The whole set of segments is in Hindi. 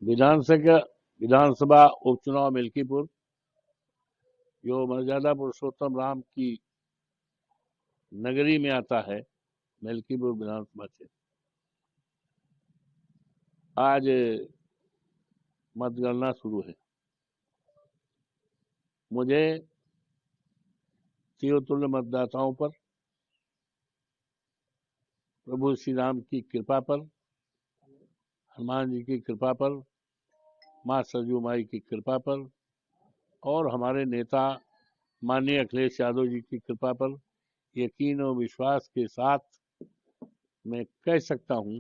विधानसभा उपचुनाव मिल्कीपुर जो मर्यादा पुरुषोत्तम राम की नगरी में आता है, मिल्कीपुर विधानसभा क्षेत्र। आज मतगणना शुरू है। मुझे तीर्थतुल्य मतदाताओं पर, प्रभु श्री राम की कृपा पर, हनुमान जी की कृपा पर, माँ सरयू माई की कृपा पर और हमारे नेता माननीय अखिलेश यादव जी की कृपा पर यकीन और विश्वास के साथ मैं कह सकता हूं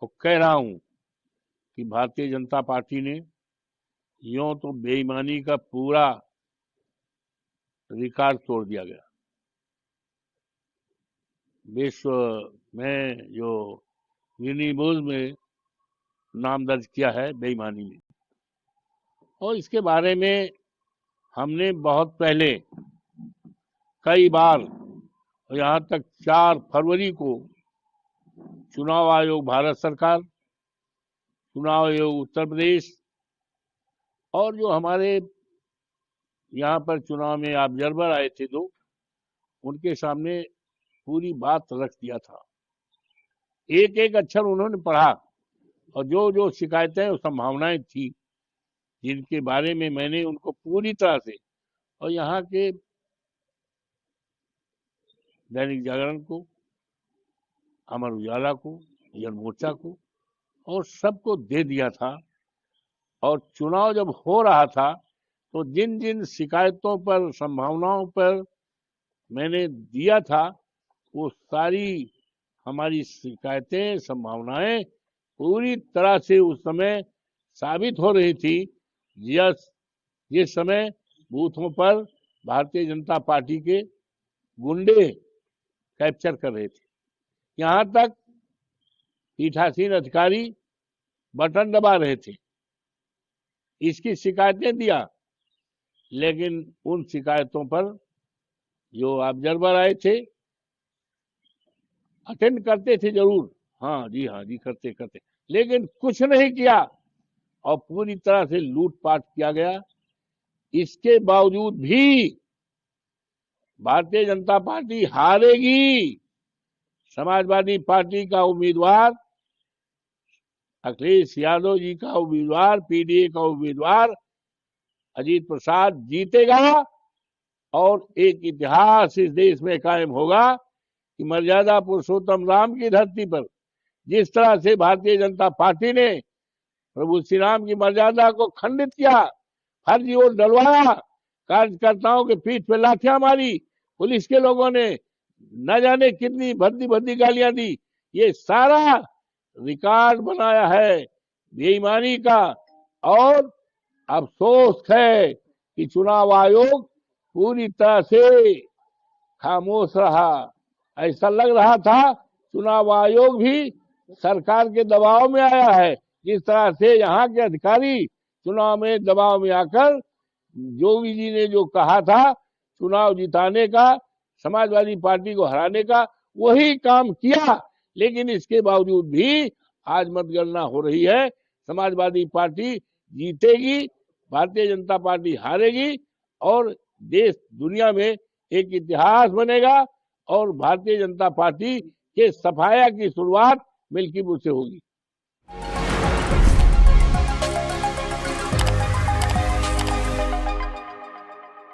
और कह रहा हूं कि भारतीय जनता पार्टी ने यूं तो बेईमानी का पूरा रिकॉर्ड तोड़ दिया गया। विश्व में जो गिनीज में नाम दर्ज किया है बेईमानी में, और इसके बारे में हमने बहुत पहले कई बार, यहाँ तक 4 फरवरी को चुनाव आयोग भारत सरकार, चुनाव आयोग उत्तर प्रदेश और जो हमारे यहाँ पर चुनाव में ऑब्जर्वर आए थे 2, उनके सामने पूरी बात रख दिया था। एक एक अक्षर उन्होंने पढ़ा और जो जो शिकायतें और संभावनाएं थी जिनके बारे में मैंने उनको पूरी तरह से, और यहाँ के दैनिक जागरण को, अमर उजाला को, जन मोर्चा को और सबको दे दिया था। और चुनाव जब हो रहा था तो जिन जिन शिकायतों पर, संभावनाओं पर मैंने दिया था, वो सारी हमारी शिकायतें, संभावनाएं पूरी तरह से उस समय साबित हो रही थी। जिस समय बूथों पर भारतीय जनता पार्टी के गुंडे कैप्चर कर रहे थे, यहाँ तक पीठासीन अधिकारी बटन दबा रहे थे, इसकी शिकायतें दिया। लेकिन उन शिकायतों पर जो ऑब्जर्वर आए थे, अटेंड करते थे जरूर, हाँ जी करते, लेकिन कुछ नहीं किया और पूरी तरह से लूटपाट किया गया। इसके बावजूद भी भारतीय जनता पार्टी हारेगी। समाजवादी पार्टी का उम्मीदवार, अखिलेश यादव जी का उम्मीदवार, पीडीए का उम्मीदवार अजीत प्रसाद जीतेगा और एक इतिहास इस देश में कायम होगा कि मर्यादा पुरुषोत्तम राम की धरती पर जिस तरह से भारतीय जनता पार्टी ने प्रभु श्री राम की मर्यादा को खंडित किया, फर्जी वोट डलवाया, कार्यकर्ताओं के पीठ पे लाठियां मारी, पुलिस के लोगों ने न जाने कितनी भद्दी भद्दी गालियां दी, ये सारा रिकॉर्ड बनाया है बेईमानी का। और अफसोस है कि चुनाव आयोग पूरी तरह से खामोश रहा। ऐसा लग रहा था चुनाव आयोग भी सरकार के दबाव में आया है। जिस तरह से यहाँ के अधिकारी चुनाव में दबाव में आकर योगी जी ने जो कहा था चुनाव जिताने का, समाजवादी पार्टी को हराने का, वही काम किया। लेकिन इसके बावजूद भी आज मतगणना हो रही है, समाजवादी पार्टी जीतेगी, भारतीय जनता पार्टी हारेगी और देश दुनिया में एक इतिहास बनेगा और भारतीय जनता पार्टी के सफाया की शुरुआत मिल्कीपुर से होगी।